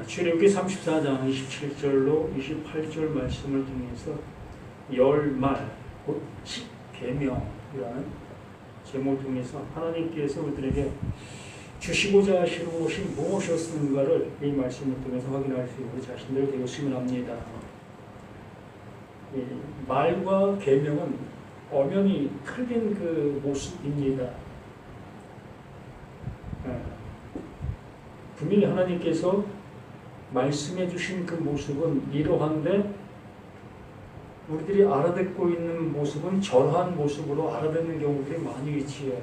출애굽기 34장 27절로 28절 말씀을 통해서 열말, 곧 십계명이라는 제목을 통해서 하나님께서 우리들에게 주시고자 하시는 무엇이었는가를 이 말씀을 통해서 확인할 수 있는 우리 자신들 되었으면 합니다. 말과 계명은 엄연히 틀린 그 모습입니다. 분명히 하나님께서 말씀해 주신 그 모습은 이러한데 우리들이 알아듣고 있는 모습은 저러한 모습으로 알아듣는 경우들이 많이 있지요.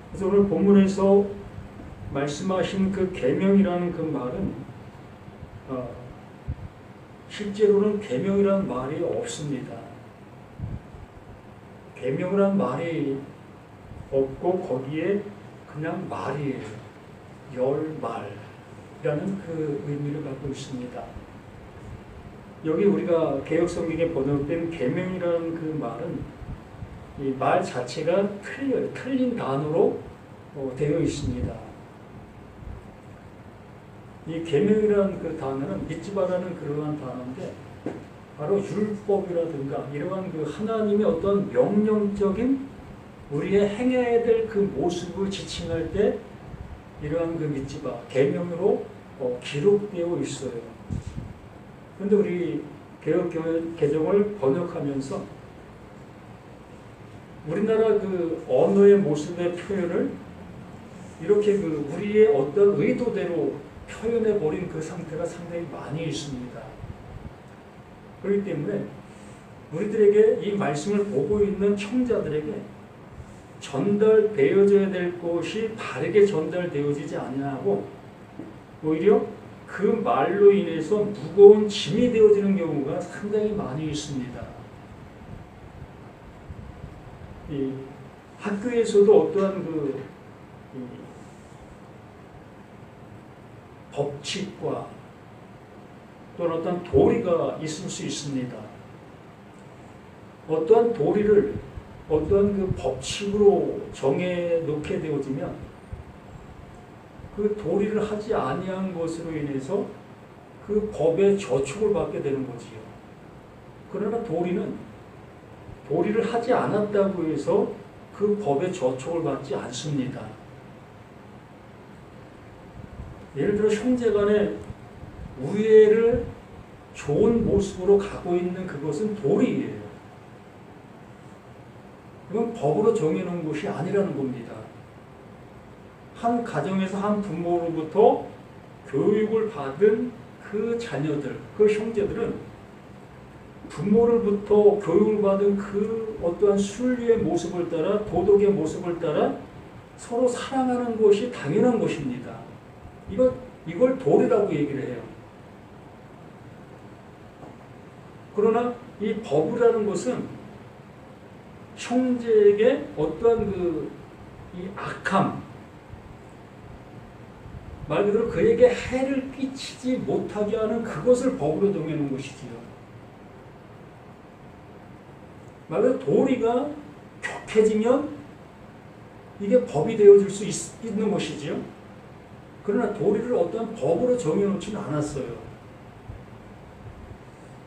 그래서 오늘 본문에서 말씀하신 그 계명이라는 그 말은 실제로는 계명이라는 말이 없습니다. 계명이라는 말이 없고 거기에 그냥 말이에요. 열말이라는 그 의미를 갖고 있습니다. 여기 우리가 개역성경에 번역된 계명이라는 그 말은 이 말 자체가 틀린 단어로 되어 있습니다. 이 계명이라는 그 단어는 미tzvah라는 그러한 단어인데 바로 율법이라든가 이러한 그 하나님의 어떤 명령적인 우리의 행해야 될 그 모습을 지칭할 때 이러한 그 미tzvah, 계명으로 기록되어 있어요. 그런데 우리 개역 개정을 번역하면서 우리나라 그 언어의 모습의 표현을 이렇게 그 우리의 어떤 의도대로 표현해 버린 그 상태가 상당히 많이 있습니다. 그렇기 때문에 우리들에게 이 말씀을 보고 있는 청자들에게 전달되어져야 될 것이 바르게 전달되어지지 않냐고 오히려 그 말로 인해서 무거운 짐이 되어지는 경우가 상당히 많이 있습니다. 이 학교에서도 어떠한 그 법칙과 또는 어떤 도리가 있을 수 있습니다. 어떠한 도리를 어떠한 그 법칙으로 정해 놓게 되어지면 그 도리를 하지 아니한 것으로 인해서 그 법의 저촉을 받게 되는 거지요. 그러나 도리를 하지 않았다고 해서 그 법의 저촉을 받지 않습니다. 예를 들어 형제간의 우애를 좋은 모습으로 가고 있는 그것은 도리예요. 이건 법으로 정해놓은 것이 아니라는 겁니다. 한 가정에서 한 부모로부터 교육을 받은 그 자녀들, 그 형제들은 부모로부터 교육을 받은 그 어떠한 순리의 모습을 따라 도덕의 모습을 따라 서로 사랑하는 것이 당연한 것입니다. 이걸 도리라고 얘기를 해요. 그러나 이 법이라는 것은 형제에게 어떠한 이 악함, 말 그대로 그에게 해를 끼치지 못하게 하는 그것을 법으로 정해놓은 것이지요. 말 그대로 도리가 격해지면 이게 법이 되어질 수 있는 것이지요. 그러나 도리를 어떠한 법으로 정해놓지는 않았어요.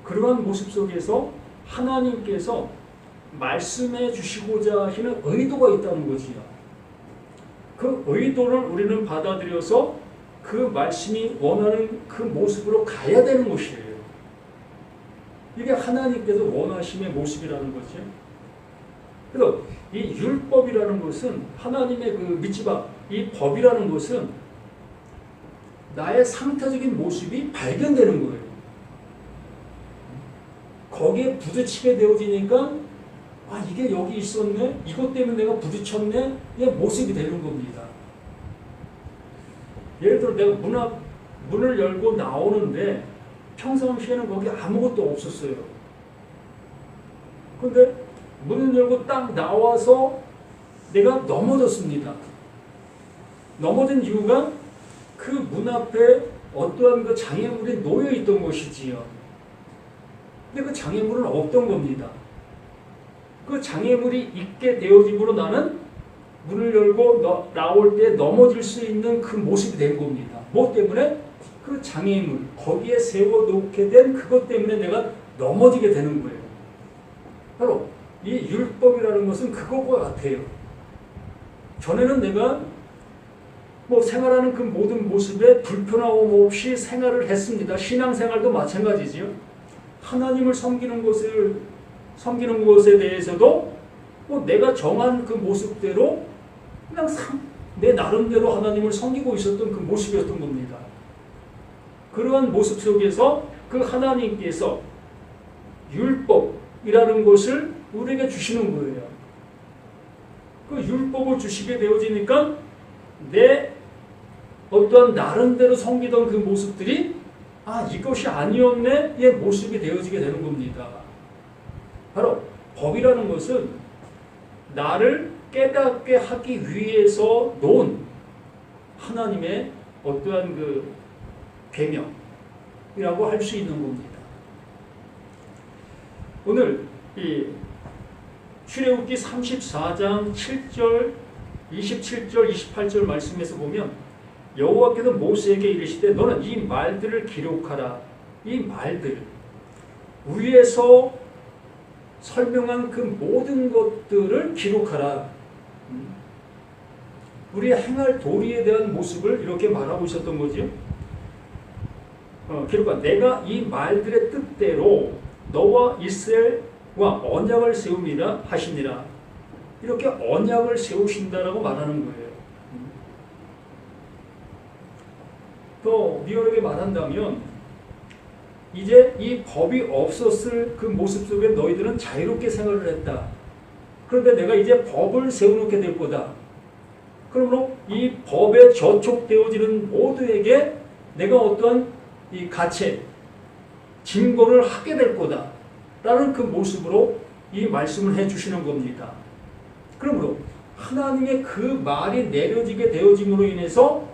그러한 모습 속에서 하나님께서 말씀해 주시고자 하시는 의도가 있다는 거지요. 그 의도를 우리는 받아들여서 그 말씀이 원하는 그 모습으로 가야 되는 것이에요. 이게 하나님께서 원하심의 모습이라는 거죠. 그래서 이 율법이라는 것은 하나님의 그 미tzvah, 이 법이라는 것은 나의 상태적인 모습이 발견되는 거예요. 거기에 부딪히게 되어지니까 이게 여기 있었네? 이것 때문에 내가 부딪혔네? 이게 모습이 되는 겁니다. 예를 들어 내가 문을 열고 나오는데 평상시에는 거기 아무것도 없었어요. 근데 문을 열고 딱 나와서 내가 넘어졌습니다. 넘어진 이유가 그 문 앞에 어떠한 그 장애물이 놓여 있던 것이지요. 근데 그 장애물은 없던 겁니다. 그 장애물이 있게 되어짐으로 나는 문을 열고 나올 때 넘어질 수 있는 그 모습이 된 겁니다. 뭐 때문에? 그 장애물, 거기에 세워놓게 된 그것 때문에 내가 넘어지게 되는 거예요. 바로 이 율법이라는 것은 그것과 같아요. 전에는 내가 뭐 생활하는 그 모든 모습에 불편함 없이 생활을 했습니다. 신앙생활도 마찬가지지요. 하나님을 섬기는 것에 대해서도 뭐 내가 정한 그 모습대로 그냥 내 나름대로 하나님을 섬기고 있었던 그 모습이었던 겁니다. 그러한 모습 속에서 그 하나님께서 율법이라는 것을 우리에게 주시는 거예요. 그 율법을 주시게 되어지니까 내 어떠한 나름대로 섬기던 그 모습들이 이것이 아니었네의 모습이 되어지게 되는 겁니다. 바로 법이라는 것은 나를 깨닫게 하기 위해서 놓은 하나님의 어떠한 그 계명이라고 할 수 있는 겁니다. 오늘 이 출애굽기 34장 7절, 27절, 28절 말씀에서 보면 여호와께서 모세에게 이르시되 너는 이 말들을 기록하라. 이 말들 위에서 설명한 그 모든 것들을 기록하라. 우리의 행할 도리에 대한 모습을 이렇게 말하고 있었던 거죠. 기록하. 내가 이 말들의 뜻대로 너와 이스라엘과 언약을 세움이라 하시니라. 이렇게 언약을 세우신다라고 말하는 거예요. 더 리얼하게 말한다면 이제 이 법이 없었을 그 모습 속에 너희들은 자유롭게 생활을 했다. 그런데 내가 이제 법을 세워놓게 될 거다. 그러므로 이 법에 저촉되어지는 모두에게 내가 어떠한 이 가책, 징벌을 하게 될 거다. 라는 그 모습으로 이 말씀을 해주시는 겁니다. 그러므로 하나님의 그 말이 내려지게 되어짐으로 인해서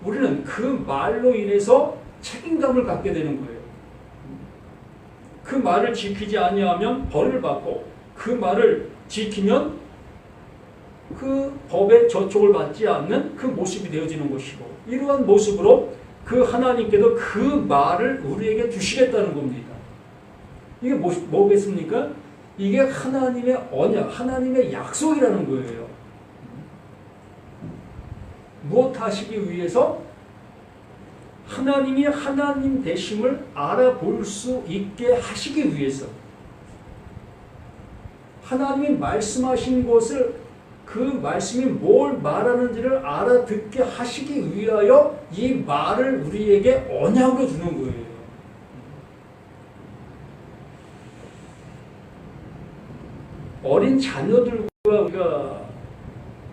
우리는 그 말로 인해서 책임감을 갖게 되는 거예요. 그 말을 지키지 아니하면 벌을 받고 그 말을 지키면 그 법에 저촉을 받지 않는 그 모습이 되어지는 것이고 이러한 모습으로 그 하나님께서 그 말을 우리에게 주시겠다는 겁니다. 이게 뭐겠습니까? 이게 하나님의 언약, 하나님의 약속이라는 거예요. 무엇 하시기 위해서? 하나님이 하나님 되심을 알아볼 수 있게 하시기 위해서. 하나님이 말씀하신 것을 그 말씀이 뭘 말하는지를 알아듣게 하시기 위하여 이 말을 우리에게 언약으로 주는 거예요. 어린 자녀들과 우리가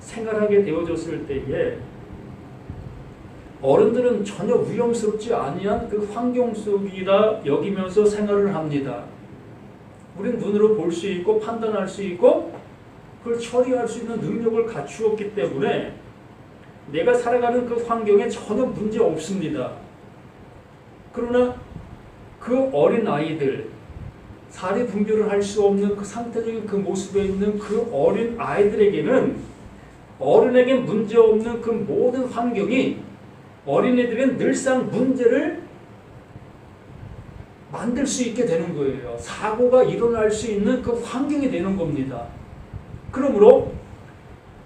생활하게 되어졌을 때에 어른들은 전혀 위험스럽지 아니한 그 환경 속이라 여기면서 생활을 합니다. 우린 눈으로 볼 수 있고 판단할 수 있고 그걸 처리할 수 있는 능력을 갖추었기 때문에 내가 살아가는 그 환경에 전혀 문제 없습니다. 그러나 그 어린 아이들, 사리 분별을 할 수 없는 그 상태적인 그 모습에 있는 그 어린 아이들에게는 어른에게 문제 없는 그 모든 환경이 어린이들은 늘상 문제를 만들 수 있게 되는 거예요. 사고가 일어날 수 있는 그 환경이 되는 겁니다. 그러므로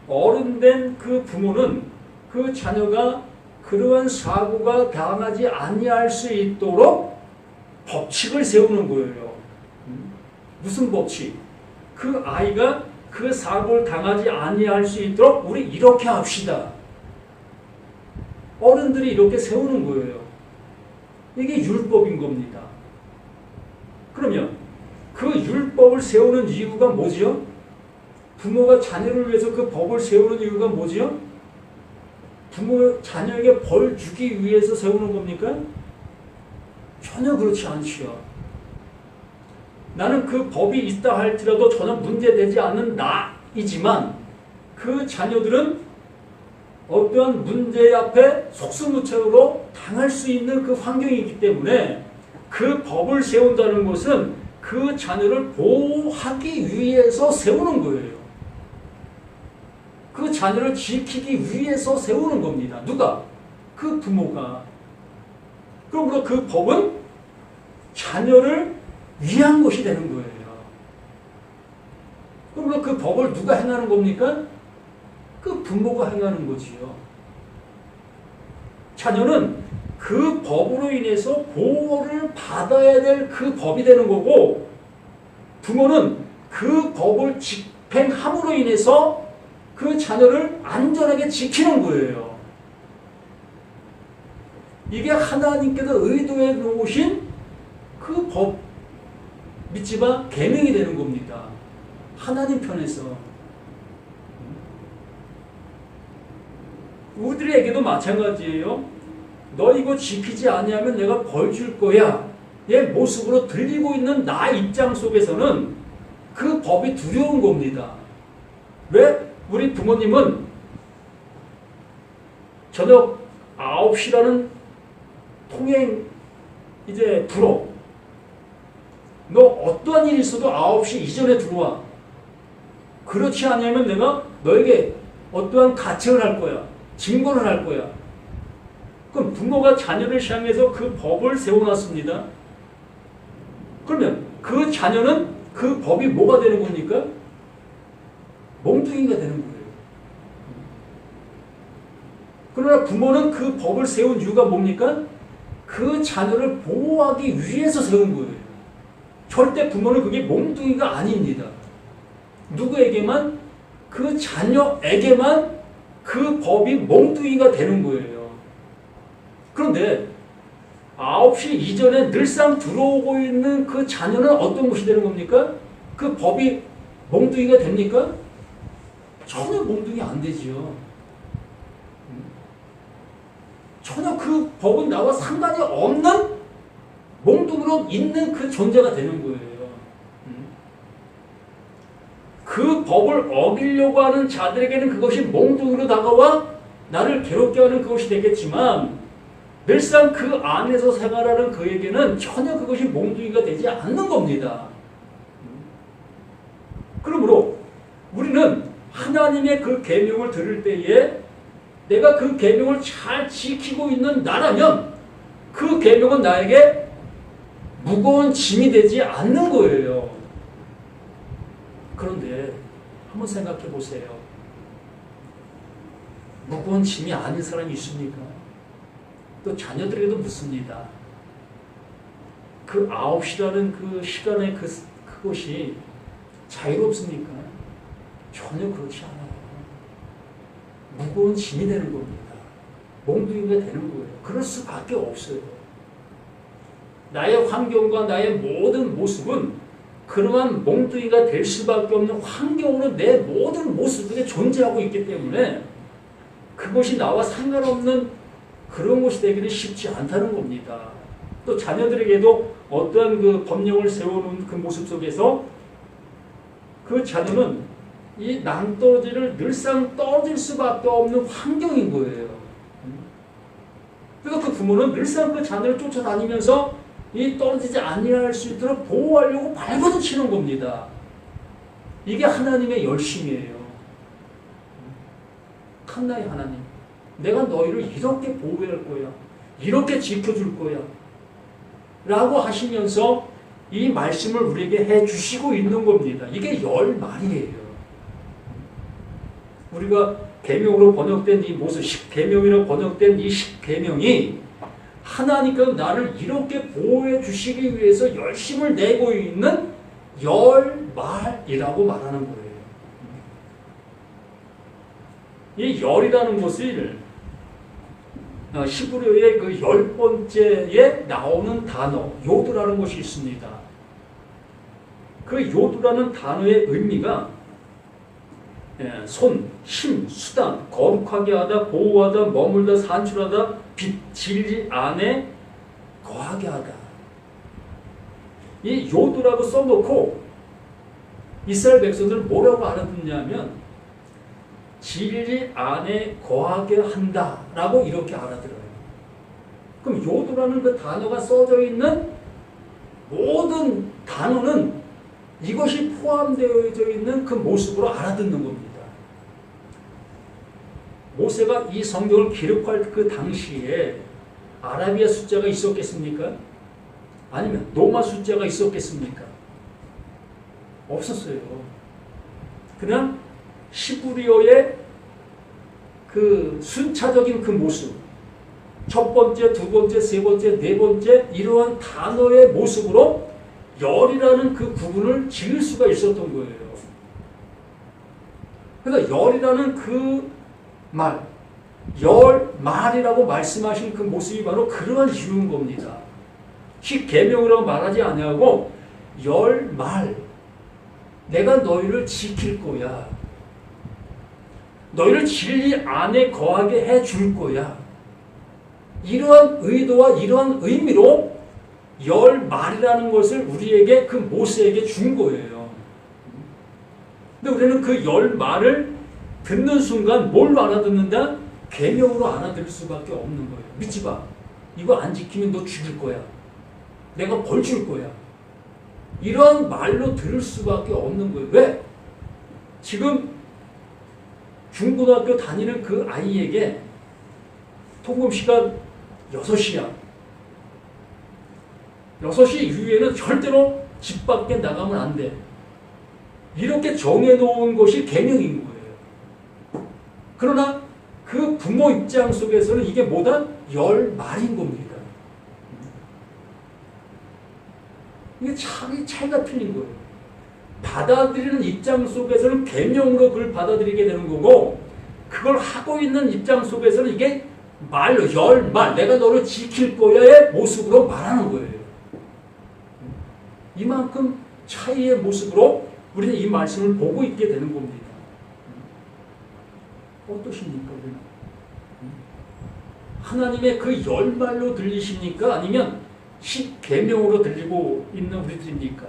어른된 그 부모는 그 자녀가 그러한 사고가 당하지 아니할 수 있도록 법칙을 세우는 거예요. 무슨 법칙? 그 아이가 그 사고를 당하지 아니할 수 있도록 우리 이렇게 합시다. 어른들이 이렇게 세우는 거예요. 이게 율법인 겁니다. 그러면 그 율법을 세우는 이유가 뭐지요? 부모가 자녀를 위해서 그 법을 세우는 이유가 뭐지요? 자녀에게 벌 주기 위해서 세우는 겁니까? 전혀 그렇지 않지요. 나는 그 법이 있다 할지라도 전혀 문제되지 않는 나이지만 그 자녀들은 어떠한 문제 앞에 속수무책으로 당할 수 있는 그 환경이기 때문에 그 법을 세운다는 것은 그 자녀를 보호하기 위해서 세우는 거예요. 그 자녀를 지키기 위해서 세우는 겁니다. 누가? 그 부모가. 그러므로 그 법은 자녀를 위한 것이 되는 거예요. 그러므로 그 법을 누가 행하는 겁니까? 그 부모가 행하는 거지요. 자녀는 그 법으로 인해서 보호를 받아야 될 그 법이 되는 거고, 부모는 그 법을 집행함으로 인해서 그 자녀를 안전하게 지키는 거예요. 이게 하나님께서 의도해 놓으신 그 법, 믿지 마, 계명이 되는 겁니다. 하나님 편에서. 우리들에게도 마찬가지예요. 너 이거 지키지 아니하면 내가 벌 줄 거야. 의 모습으로 들리고 있는 나 입장 속에서는 그 법이 두려운 겁니다. 왜? 우리 부모님은 저녁 9시라는 통행 이제 불어. 너 어떠한 일이 있어도 9시 이전에 들어와. 그렇지 않으면 내가 너에게 어떠한 가책을 할 거야. 징벌을 할 거야. 그럼 부모가 자녀를 향해서 그 법을 세워놨습니다. 그러면 그 자녀는 그 법이 뭐가 되는 겁니까? 몽둥이가 되는 거예요. 그러나 부모는 그 법을 세운 이유가 뭡니까? 그 자녀를 보호하기 위해서 세운 거예요. 절대 부모는 그게 몽둥이가 아닙니다. 누구에게만? 그 자녀에게만 그 법이 몽둥이가 되는 거예요. 그런데 9시 이전에 늘상 들어오고 있는 그 자녀는 어떤 것이 되는 겁니까? 그 법이 몽둥이가 됩니까? 전혀 몽둥이 안 되지요. 전혀 그 법은 나와 상관이 없는 몽둥이로 있는 그 존재가 되는 거예요. 그 법을 어기려고 하는 자들에게는 그것이 몽둥이로 다가와 나를 괴롭게 하는 그것이 되겠지만, 늘상 그 안에서 생활하는 그에게는 전혀 그것이 몽둥이가 되지 않는 겁니다. 그러므로 우리는 하나님의 그 계명을 들을 때에 내가 그 계명을 잘 지키고 있는 나라면 그 계명은 나에게 무거운 짐이 되지 않는 거예요. 그런데 한번 생각해 보세요. 무거운 짐이 아닌 사람이 있습니까? 또 자녀들에게도 묻습니다. 그 9시라는 그 시간의 그것이 자유롭습니까? 전혀 그렇지 않아요. 무거운 짐이 되는 겁니다. 몽둥이가 되는 거예요. 그럴 수밖에 없어요. 나의 환경과 나의 모든 모습은 그러한 몽둥이가 될 수밖에 없는 환경으로 내 모든 모습이 존재하고 있기 때문에 그것이 나와 상관없는 그런 것이 되기는 쉽지 않다는 겁니다. 또 자녀들에게도 어떠한 그 법령을 세워놓은 그 모습 속에서 그 자녀는 이 낭떠러지를 늘상 떨어질 수밖에 없는 환경인 거예요. 그래서 그 부모는 늘상 그 자녀를 쫓아다니면서 이 떨어지지 아니할 수 있도록 보호하려고 발버둥 치는 겁니다. 이게 하나님의 열심이에요. 칸나의 하나님, 내가 너희를 이렇게 보호할 거야, 이렇게 지켜줄 거야 라고 하시면서 이 말씀을 우리에게 해주시고 있는 겁니다. 이게 열 말이에요. 우리가 계명으로 번역된 이 모습, 십계명이라고 번역된 이 십계명이 하나님께서 나를 이렇게 보호해 주시기 위해서 열심을 내고 있는 열 말이라고 말하는 거예요. 이 열이라는 것을 히브리어의 그 10번째에 나오는 단어 요드라는 것이 있습니다. 그 요드라는 단어의 의미가 손, 힘, 수단, 거룩하게 하다, 보호하다, 머물다, 산출하다, 빛, 진리 안에 거하게 하다. 이 요드라고 써놓고 이스라엘 백성들은 뭐라고 알아듣냐면 진리 안에 거하게 한다라고 이렇게 알아들어요. 그럼 요드라는 그 단어가 써져 있는 모든 단어는 이것이 포함되어 있는 그 모습으로 알아듣는 겁니다. 모세가 이 성경을 기록할 그 당시에 아라비아 숫자가 있었겠습니까? 아니면 로마 숫자가 있었겠습니까? 없었어요. 그냥 히브리어의 그 순차적인 그 모습, 첫 번째, 두 번째, 세 번째, 네 번째 이러한 단어의 모습으로 열이라는 그 구분을 지을 수가 있었던 거예요. 그러니까 열이라는 그 말, 열말이라고 말씀하신 그 모습이 바로 그러한 이유인 겁니다. 십계명이라고 말하지 아니하고 열말, 내가 너희를 지킬 거야. 너희를 진리 안에 거하게 해줄 거야. 이러한 의도와 이러한 의미로 열말이라는 것을 우리에게 그 모세에게 준 거예요. 근데 우리는 그 열말을 듣는 순간 뭘로 알아듣는다? 계명으로 알아들을 수밖에 없는 거예요. 믿지 마. 이거 안 지키면 너 죽일 거야. 내가 벌 줄 거야. 이런 말로 들을 수밖에 없는 거예요. 왜? 지금 중고등학교 다니는 그 아이에게 통금 시간 6시야. 6시 이후에는 절대로 집 밖에 나가면 안 돼. 이렇게 정해놓은 것이 계명인 거예요. 그러나 그 부모 입장 속에서는 이게 뭐다? 열말인 겁니다. 이게 차이가 틀린 거예요. 받아들이는 입장 속에서는 계명으로 그걸 받아들이게 되는 거고, 그걸 하고 있는 입장 속에서는 이게 말로 열말, 내가 너를 지킬 거야의 모습으로 말하는 거예요. 이만큼 차이의 모습으로 우리는 이 말씀을 보고 있게 되는 겁니다. 어떠십니까? 우리는? 하나님의 그 열말로 들리십니까? 아니면 십계명으로 들리고 있는 우리들입니까?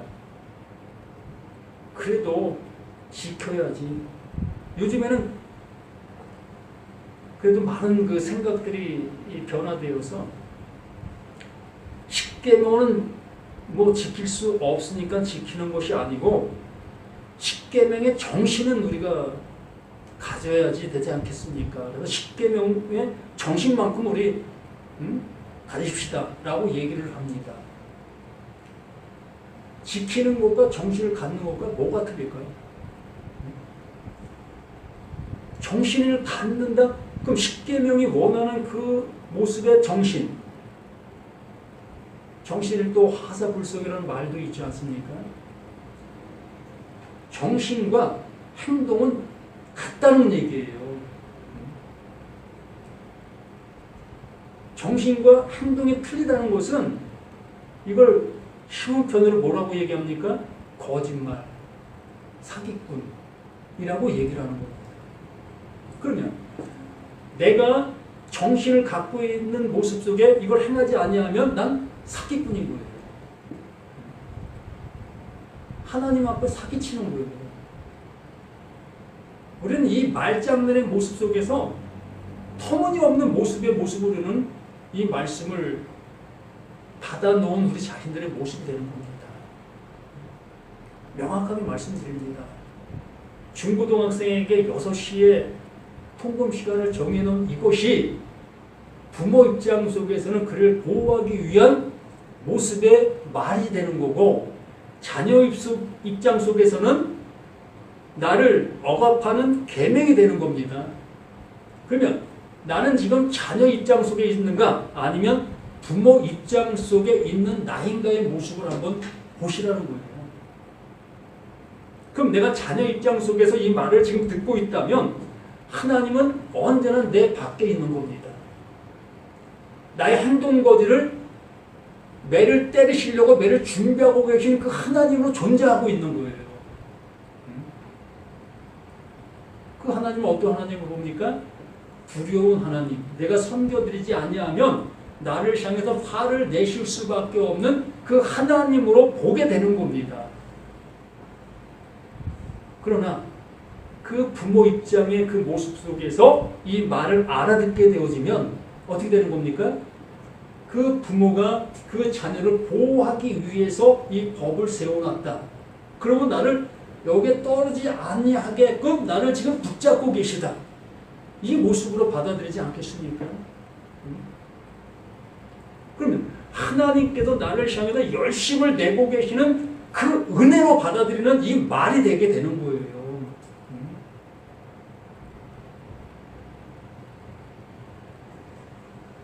그래도 지켜야지. 요즘에는 그래도 많은 그 생각들이 변화되어서 십계명은 뭐 지킬 수 없으니까 지키는 것이 아니고 십계명의 정신은 우리가 가져야지 되지 않겠습니까? 그래서 십계명의 정신만큼 우리 가지십시다 라고 얘기를 합니다. 지키는 것과 정신을 갖는 것과 뭐가 틀릴까요? 정신을 갖는다? 그럼 십계명이 원하는 그 모습의 정신을 또 하사불성이라는 말도 있지 않습니까? 정신과 행동은 같다는 얘기예요. 정신과 행동이 틀리다는 것은 이걸 쉬운 편으로 뭐라고 얘기합니까? 거짓말, 사기꾼이라고 얘기를 하는 겁니다. 그러면 내가 정신을 갖고 있는 모습 속에 이걸 행하지 아니하면 난 사기꾼인 거예요. 하나님 앞에 사기치는 거예요. 우리는 이 말장난의 모습 속에서 터무니없는 모습의 모습으로는 이 말씀을 받아놓은 우리 자신들의 모습이 되는 겁니다. 명확하게 말씀드립니다. 중고등학생에게 6시에 통금 시간을 정해놓은 이것이 부모 입장 속에서는 그를 보호하기 위한 모습의 말이 되는 거고, 자녀 입장 속에서는 나를 억압하는 계명이 되는 겁니다. 그러면 나는 지금 자녀 입장 속에 있는가 아니면 부모 입장 속에 있는 나인가의 모습을 한번 보시라는 거예요. 그럼 내가 자녀 입장 속에서 이 말을 지금 듣고 있다면 하나님은 언제나 내 밖에 있는 겁니다. 나의 행동 거지를 매를 때리시려고 매를 준비하고 계신 그 하나님으로 존재하고 있는 거예요. 그 하나님은 어떤 하나님을 봅니까? 두려운 하나님. 내가 섬겨드리지 아니하면 나를 향해서 화를 내실 수밖에 없는 그 하나님으로 보게 되는 겁니다. 그러나 그 부모 입장의 그 모습 속에서 이 말을 알아듣게 되어지면 어떻게 되는 겁니까? 그 부모가 그 자녀를 보호하기 위해서 이 법을 세워놨다. 그러면 나를 여기에 떨어지지 아니하게끔 나를 지금 붙잡고 계시다. 이 모습으로 받아들이지 않겠습니까? 그러면 하나님께서 나를 향해서 열심을 내고 계시는 그 은혜로 받아들이는 이 말이 되게 되는 거예요.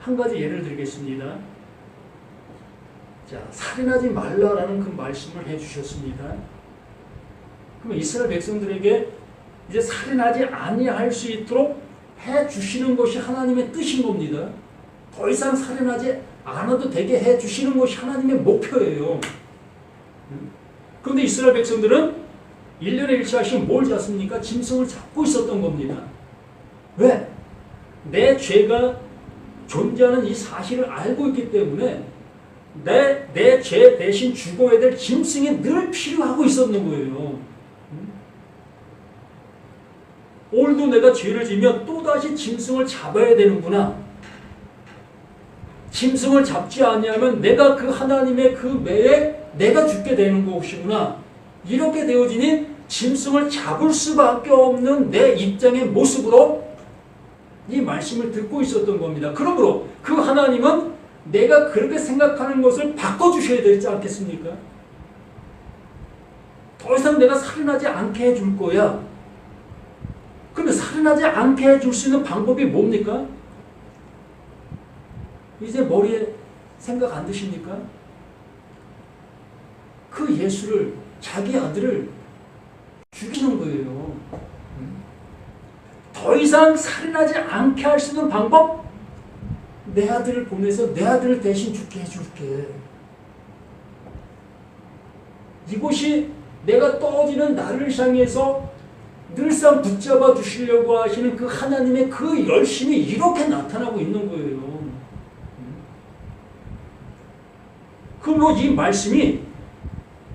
한 가지 예를 들겠습니다. 자, 살인하지 말라라는 그 말씀을 해주셨습니다. 그럼 이스라엘 백성들에게 이제 살인하지 아니할 수 있도록 해주시는 것이 하나님의 뜻인 겁니다. 더 이상 살인하지 않아도 되게 해주시는 것이 하나님의 목표예요. 그런데 이스라엘 백성들은 1년에 1차씩 뭘 잡습니까? 짐승을 잡고 있었던 겁니다. 왜? 내 죄가 존재하는 이 사실을 알고 있기 때문에 내 죄 대신 죽어야 될 짐승이 늘 필요하고 있었는 거예요. 오늘도 내가 죄를 지면 또다시 짐승을 잡아야 되는구나. 짐승을 잡지 아니하면 내가 그 하나님의 그 매에 내가 죽게 되는 것이구나. 이렇게 되어지니 짐승을 잡을 수밖에 없는 내 입장의 모습으로 이 말씀을 듣고 있었던 겁니다. 그러므로 그 하나님은 내가 그렇게 생각하는 것을 바꿔주셔야 되지 않겠습니까? 더 이상 내가 살인하지 않게 해줄 거야. 그러면 살인하지 않게 해줄 수 있는 방법이 뭡니까? 이제 머리에 생각 안 드십니까? 그 예수를, 자기 아들을 죽이는 거예요. 더 이상 살인하지 않게 할 수 있는 방법? 내 아들을 보내서 내 아들을 대신 죽게 해줄게. 이곳이 내가 떠지는 나를 향해서 늘상 붙잡아 주시려고 하시는 그 하나님의 그 열심이 이렇게 나타나고 있는 거예요. 그러므로 이 말씀이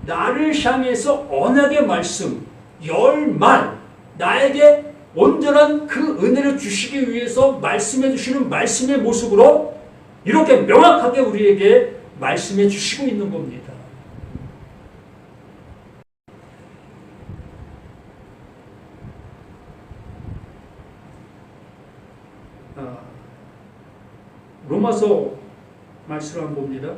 나를 향해서 언약의 말씀, 열말, 나에게 온전한 그 은혜를 주시기 위해서 말씀해 주시는 말씀의 모습으로 이렇게 명확하게 우리에게 말씀해 주시고 있는 겁니다. 로마서 말씀을 한번 봅니다.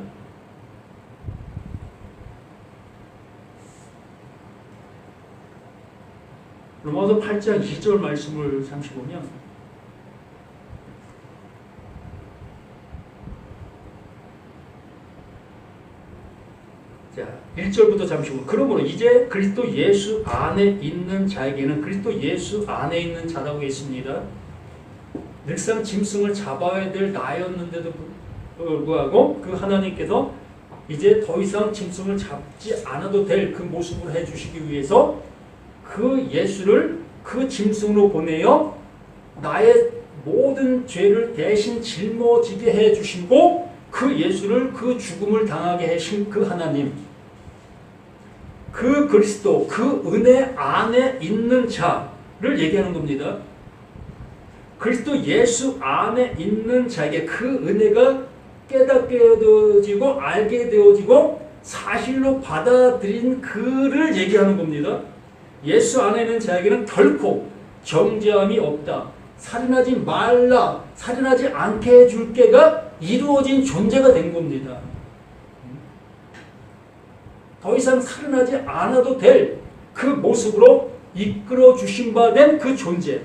로마서 8장 2절 말씀을 잠시 보면 자, 1절부터 잠시 보면 그러므로 이제 그리스도 예수 안에 있는 자에게는 그리스도 예수 안에 있는 자라고 했습니다. 늘상 짐승을 잡아야 될 나였는데도 불구하고 그 하나님께서 이제 더 이상 짐승을 잡지 않아도 될 그 모습을 해주시기 위해서 그 예수를 그 짐승으로 보내어 나의 모든 죄를 대신 짊어지게 해주시고 그 예수를 그 죽음을 당하게 하신 그 하나님, 그 그리스도, 그 은혜 안에 있는 자를 얘기하는 겁니다. 그리스도 예수 안에 있는 자에게 그 은혜가 깨닫게 되어지고 알게 되어지고 사실로 받아들인 그를 얘기하는 겁니다. 예수 안에 있는 자에게는 결코 정죄함이 없다. 살인하지 말라. 살인하지 않게 해줄게가 이루어진 존재가 된 겁니다. 더 이상 살인하지 않아도 될 그 모습으로 이끌어 주신 바 된 그 존재.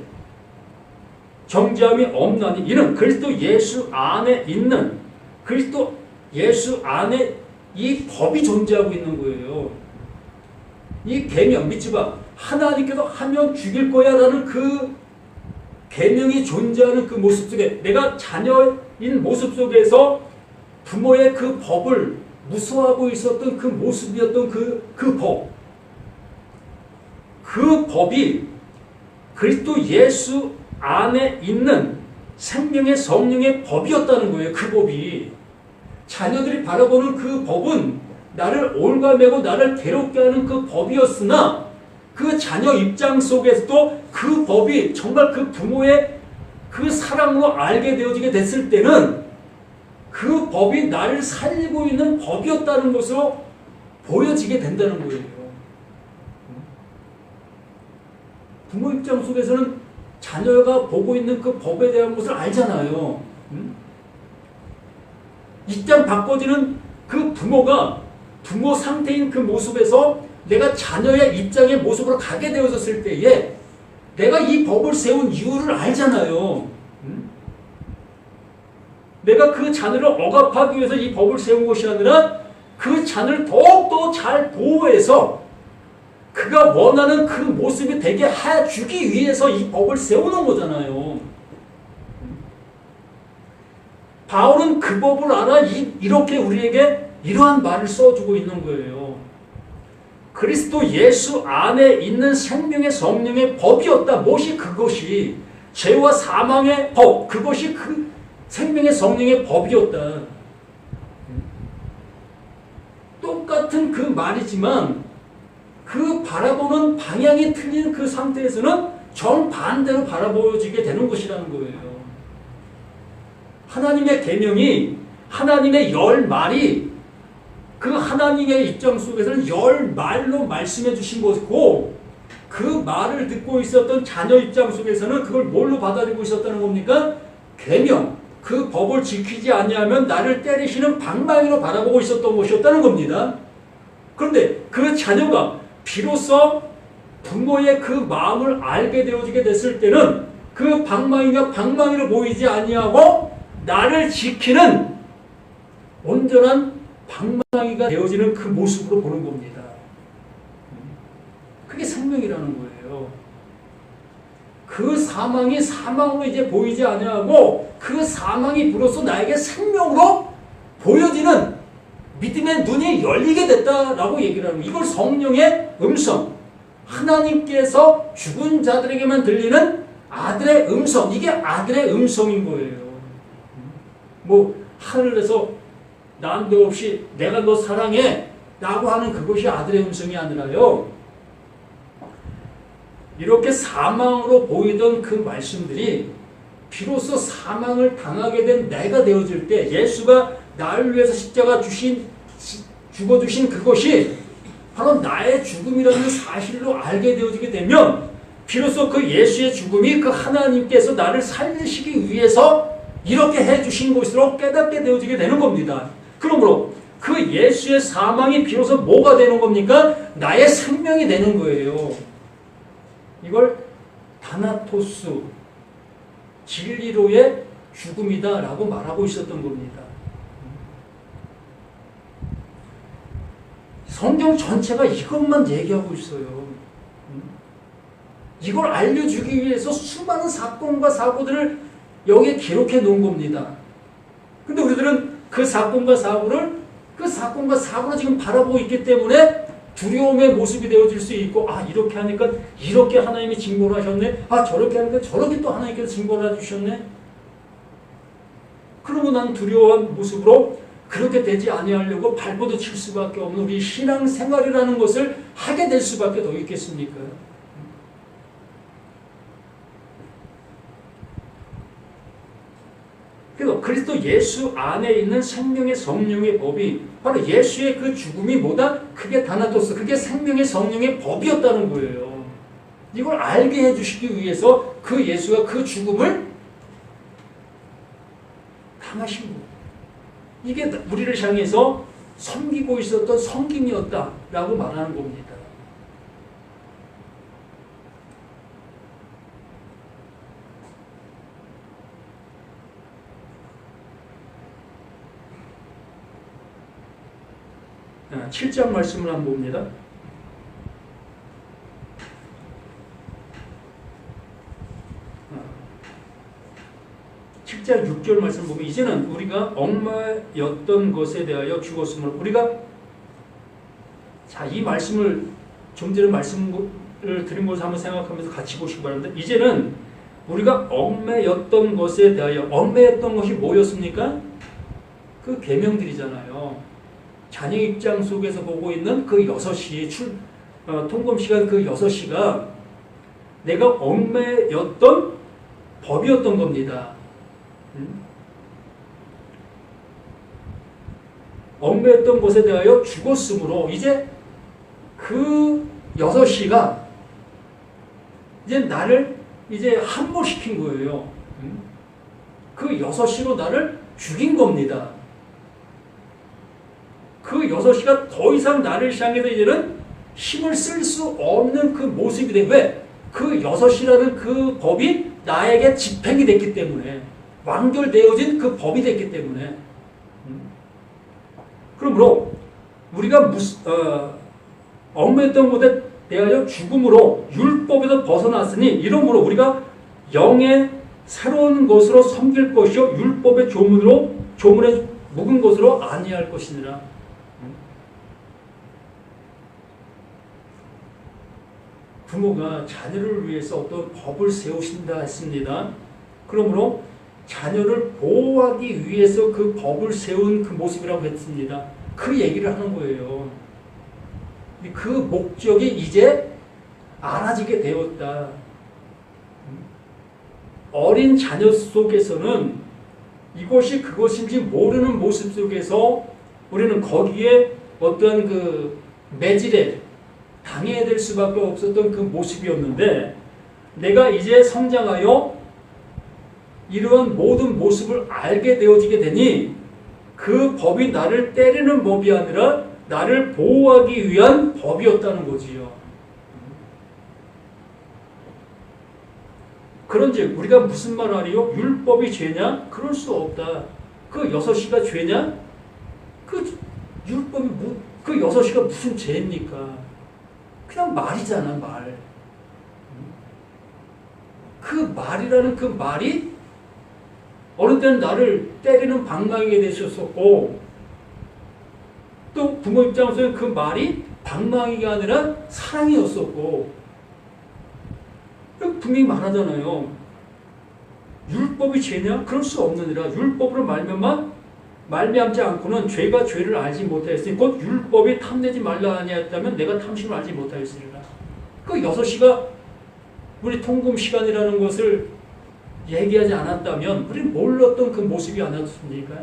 정죄함이 없나니 이는 그리스도 예수 안에 있는 그리스도 예수 안에 이 법이 존재하고 있는 거예요. 이 계명 믿지 마. 하나님께서 하면 죽일 거야 라는 그 계명이 존재하는 그 모습 속에 내가 자녀인 모습 속에서 부모의 그 법을 무서워하고 있었던 그 모습이었던 그 법. 그 법이 그리스도 예수 안에 있는 생명의 성령의 법이었다는 거예요. 그 법이. 자녀들이 바라보는 그 법은 나를 올가매고 나를 괴롭게 하는 그 법이었으나 그 자녀 입장 속에서도 그 법이 정말 그 부모의 그 사랑으로 알게 되어지게 됐을 때는 그 법이 나를 살리고 있는 법이었다는 것으로 보여지게 된다는 거예요. 부모 입장 속에서는 자녀가 보고 있는 그 법에 대한 것을 알잖아요. 이 땅 바꿔지는 그 부모 상태인 그 모습에서 내가 자녀의 입장의 모습으로 가게 되어졌을 때에 내가 이 법을 세운 이유를 알잖아요. 내가 그 자녀를 억압하기 위해서 이 법을 세운 것이 아니라 그 자녀를 더욱더 잘 보호해서 그가 원하는 그 모습이 되게 해주기 위해서 이 법을 세우는 거잖아요. 바울은 그 법을 알아 이렇게 우리에게 이러한 말을 써주고 있는 거예요. 그리스도 예수 안에 있는 생명의 성령의 법이었다. 무엇이 그것이 죄와 사망의 법, 그것이 그 생명의 성령의 법이었다. 똑같은 그 말이지만 그 바라보는 방향이 틀린 그 상태에서는 정반대로 바라보여지게 되는 것이라는 거예요. 하나님의 계명이 하나님의 열 말이 그 하나님의 입장 속에서는 열 말로 말씀해 주신 것이고 그 말을 듣고 있었던 자녀 입장 속에서는 그걸 뭘로 받아들이고 있었다는 겁니까? 계명, 그 법을 지키지 아니하면 나를 때리시는 방망이로 바라보고 있었던 것이었다는 겁니다. 그런데 그 자녀가 비로소 부모의 그 마음을 알게 되어지게 됐을 때는 그 방망이가 방망이로 보이지 아니하고 나를 지키는 온전한 방망이가 되어지는 그 모습으로 보는 겁니다. 그게 생명이라는 거예요. 그 사망이 사망으로 이제 보이지 아니하고 그 사망이 비로소 나에게 생명으로 보여지는 믿음의 눈이 열리게 됐다라고 얘기를 하는 거예요. 이걸 성령의 음성, 하나님께서 죽은 자들에게만 들리는 아들의 음성, 이게 아들의 음성인 거예요. 뭐 하늘에서 난데없이 내가 너 사랑해 라고 하는 그것이 아들의 음성이 아니라요. 이렇게 사망으로 보이던 그 말씀들이 비로소 사망을 당하게 된 내가 되어질 때 예수가 나를 위해서 십자가 죽어주신 그것이 바로 나의 죽음이라는 사실로 알게 되어지게 되면 비로소 그 예수의 죽음이 그 하나님께서 나를 살리시기 위해서 이렇게 해주신 것으로 깨닫게 되어지게 되는 겁니다. 그러므로 그 예수의 사망이 비로소 뭐가 되는 겁니까? 나의 생명이 되는 거예요. 이걸 다나토스, 진리로의 죽음이다라고 말하고 있었던 겁니다. 성경 전체가 이것만 얘기하고 있어요. 이걸 알려주기 위해서 수많은 사건과 사고들을 여기에 기록해 놓은 겁니다. 근데 우리들은 그 사건과 사고를 지금 바라보고 있기 때문에 두려움의 모습이 되어질 수 있고, 아, 이렇게 하니까 이렇게 하나님이 징벌을 하셨네. 아, 저렇게 하니까 저렇게 또 하나님께서 징벌을 해주셨네. 그러고 난 두려워한 모습으로 그렇게 되지 아니하려고 발버둥 칠 수밖에 없는 우리 신앙생활이라는 것을 하게 될 수밖에 더 있겠습니까? 그래서 그리스도 예수 안에 있는 생명의 성령의 법이 바로 예수의 그 죽음이 뭐다? 그게 다나토스, 그게 생명의 성령의 법이었다는 거예요. 이걸 알게 해주시기 위해서 그 예수가 그 죽음을 당하신 거예요. 이게 우리를 향해서 섬기고 있었던 섬김이었다라고 말하는 겁니다. 자, 7장 말씀을 한번 봅니다. 십자 6절 말씀 보면 이제는 우리가 얽매였던 것에 대하여 죽었음을 우리가 자, 이 말씀을 좀 전에 말씀을 드린 것을 한번 생각하면서 같이 보시기 바랍니다. 이제는 우리가 얽매였던 것에 대하여 얽매였던 것이 뭐였습니까? 그 계명들이잖아요. 자녀 입장 속에서 보고 있는 그 6시 통금 시간 그 6시가 내가 얽매였던 법이었던 겁니다. 얽매였던 것에 대하여 죽었으므로 이제 그 6시가 이제 나를 이제 함몰시킨 거예요. 그 6시로 나를 죽인 겁니다. 그 6시가 더 이상 나를 향해서 이제는 힘을 쓸 수 없는 그 모습이 돼. 왜? 그 6시라는 그 법이 나에게 집행이 됐기 때문에, 완결되어진 그 법이 됐기 때문에. 그러므로 우리가 얽매였던 것에 대하여 죽음으로 율법에서 벗어났으니 이러므로 우리가 영의 새로운 것으로 섬길 것이요 율법의 조문에 묵은 것으로 아니할 것이니라. 부모가 자녀를 위해서 어떤 법을 세우신다 했습니다. 그러므로 자녀를 보호하기 위해서 그 법을 세운 그 모습이라고 했습니다. 그 얘기를 하는 거예요. 그 목적이 이제 알아지게 되었다. 어린 자녀 속에서는 이것이 그것인지 모르는 모습 속에서 우리는 거기에 어떤 그 매질에 당해야 될 수밖에 없었던 그 모습이었는데, 내가 이제 성장하여 이러한 모든 모습을 알게 되어지게 되니 그 법이 나를 때리는 법이 아니라 나를 보호하기 위한 법이었다는 거지요. 그런즉 우리가 무슨 말 하리요? 율법이 죄냐? 그럴 수 없다. 그 6시가 죄냐? 그 율법이 그 6시가 무슨 죄입니까? 그냥 말이잖아, 말. 그 말이라는 그 말이 어느 때는 나를 때리는 방망이가 되셨었고, 또 부모 입장에서는 그 말이 방망이가 아니라 사랑이었었고, 분명히 말하잖아요. 율법이 죄냐? 그럴 수 없느니라. 율법으로 말미암지 않고는 죄가 죄를 알지 못하였으니 곧 율법이 탐내지 말라 아니하였다면 내가 탐심을 알지 못하였으리라. 그 6시가 우리 통금 시간이라는 것을 얘기하지 않았다면 우리는 몰랐던 그 모습이 아니었습니까?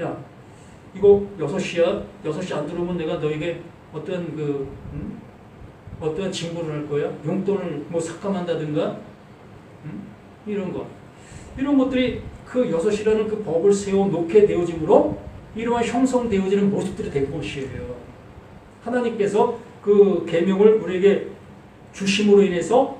야, 이거 6시야. 6시 안 들어오면 내가 너에게 어떤 징벌을 할 거야? 용돈을 삭감한다든가? 이런 거. 이런 것들이 그 6시라는 그 법을 세워놓게 되어짐으로 이러한 형성되어지는 모습들이 될 것이에요. 하나님께서 그 계명을 우리에게 주심으로 인해서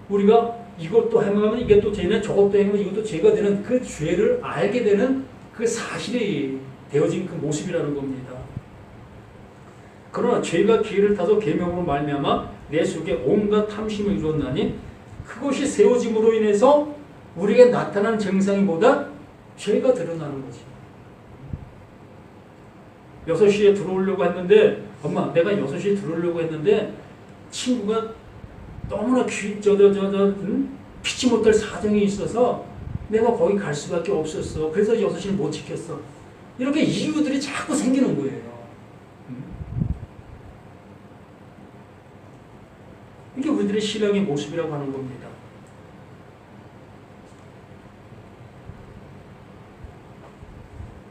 우리가 이것도 행하면 이게 또 죄네, 저것도 행하면 이것도 죄가 되는 그 죄를 알게 되는 그 사실이 되어진 그 모습이라는 겁니다. 그러나 죄가 기회를 타서 계명으로 말미암아 내 속에 온갖 탐심을 이루었나니 그것이 세워짐으로 인해서 우리에게 나타난 증상이 뭐다? 죄가 드러나는 거지. 6시에 들어오려고 했는데, 엄마, 내가 6시에 들어오려고 했는데 친구가 너무나 피치 못할 사정이 있어서 내가 거기 갈 수밖에 없었어. 그래서 6시를 못 지켰어. 이렇게 이유들이 자꾸 생기는 거예요. 이게 우리들의 신앙의 모습이라고 하는 겁니다.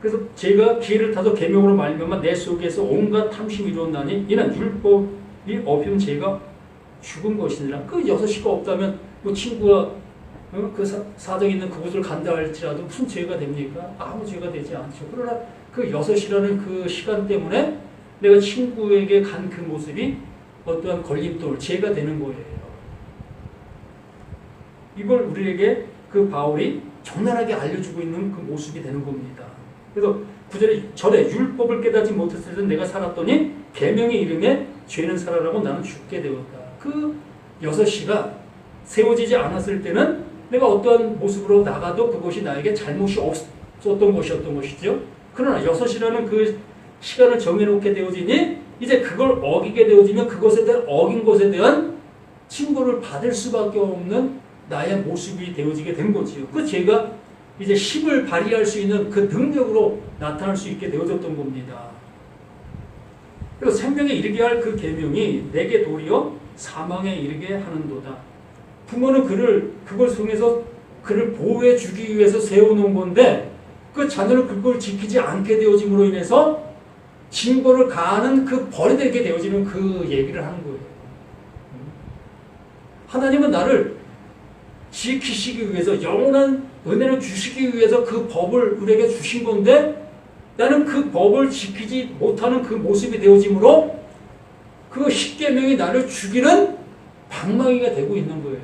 그래서 제가 기회를 타서 계명으로 말미암아 내 속에서 온갖 탐심이 이루었나니 이는 율법이 없으면 제가 죽은 것이니라. 그 6시가 없다면 뭐 친구가 그 사정 있는 그곳을 간다 할지라도 무슨 죄가 됩니까? 아무 죄가 되지 않죠. 그러나 그 6시라는 그 시간 때문에 내가 친구에게 간 그 모습이 어떠한 걸림돌, 죄가 되는 거예요. 이걸 우리에게 그 바울이 적나라하게 알려주고 있는 그 모습이 되는 겁니다. 그래서 9절에 전에 율법을 깨닫지 못했을 때 내가 살았더니 계명의 이름에 죄는 살아나고 나는 죽게 되었다. 그 6시가 세워지지 않았을 때는 내가 어떠한 모습으로 나가도 그것이 나에게 잘못이 없었던 것이었던 것이죠. 그러나 6시라는 그 시간을 정해놓게 되어지니 이제 그걸 어기게 되어지면 그것에 대한 어긴 것에 대한 징벌을 받을 수밖에 없는 나의 모습이 되어지게 된 거지요. 그 죄가 이제 힘을 발휘할 수 있는 그 능력으로 나타날 수 있게 되어졌던 겁니다. 그래서 생명에 이르게 할 그 계명이 내게 도리어 사망에 이르게 하는도다. 부모는 그걸 통해서 그를 보호해 주기 위해서 세워놓은 건데 그 자녀는 그걸 지키지 않게 되어짐으로 인해서 징벌을 가하는 그 벌이 되게 되어지는 그 얘기를 하는 거예요. 하나님은 나를 지키시기 위해서 영원한 은혜를 주시기 위해서 그 법을 우리에게 주신 건데 나는 그 법을 지키지 못하는 그 모습이 되어지므로 그 십계명이 나를 죽이는 방망이가 되고 있는 거예요.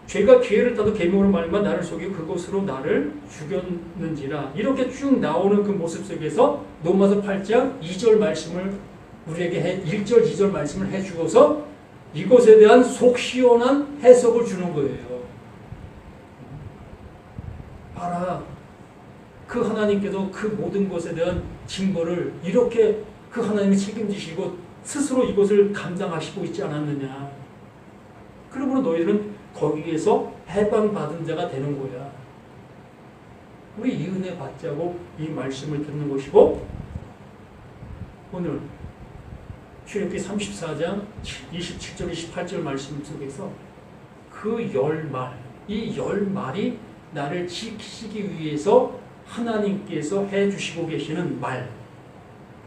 죄가 기회를 따도 계명으로 말미암아 나를 속여 그것으로 나를 죽였는지라. 이렇게 쭉 나오는 그 모습 속에서 로마서 8장 2절 말씀을 우리에게 1절 2절 말씀을 해주어서 이것에 대한 속 시원한 해석을 주는 거예요. 봐라, 그 하나님께서 그 모든 것에 대한 징벌을 이렇게 그 하나님이 책임지시고 스스로 이것을 감당하시고 있지 않았느냐. 그러므로 너희는 거기에서 해방받은 자가 되는 거야. 우리 이 은혜 받자고 이 말씀을 듣는 것이고, 오늘 출애굽기 34장 27절 28절 말씀 속에서 그 열 말, 이 열 말이 나를 지키시기 위해서 하나님께서 해주시고 계시는 말.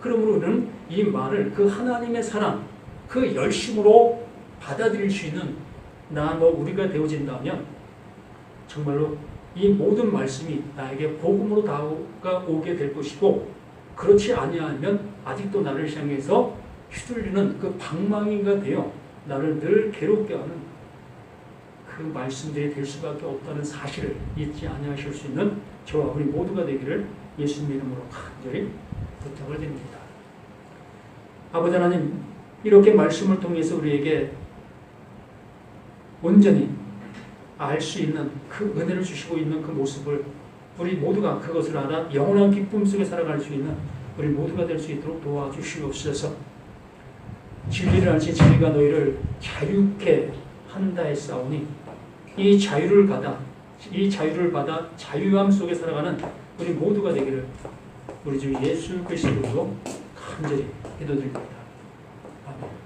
그러므로 우리는 이 말을 그 하나님의 사랑, 그 열심으로 받아들일 수 있는 우리가 되어진다면 정말로 이 모든 말씀이 나에게 복음으로 다가오게 될 것이고, 그렇지 아니하면 아직도 나를 향해서 휘둘리는 그 방망이가 되어 나를 늘 괴롭게 하는 그 말씀들이 될 수밖에 없다는 사실을 잊지 아니하실 수 있는 저와 우리 모두가 되기를 예수님 이름으로 간절히 부탁을 드립니다. 아버지 하나님, 이렇게 말씀을 통해서 우리에게 온전히 알 수 있는 그 은혜를 주시고 있는 그 모습을 우리 모두가 그것을 알아 영원한 기쁨 속에 살아갈 수 있는 우리 모두가 될 수 있도록 도와주시옵소서. 진리를 알지 진리가 너희를 자유케 한다 했사오니 이 자유를 받아 자유함 속에 살아가는 우리 모두가 되기를 우리 주 예수 그리스도로 간절히 기도드립니다. 아멘.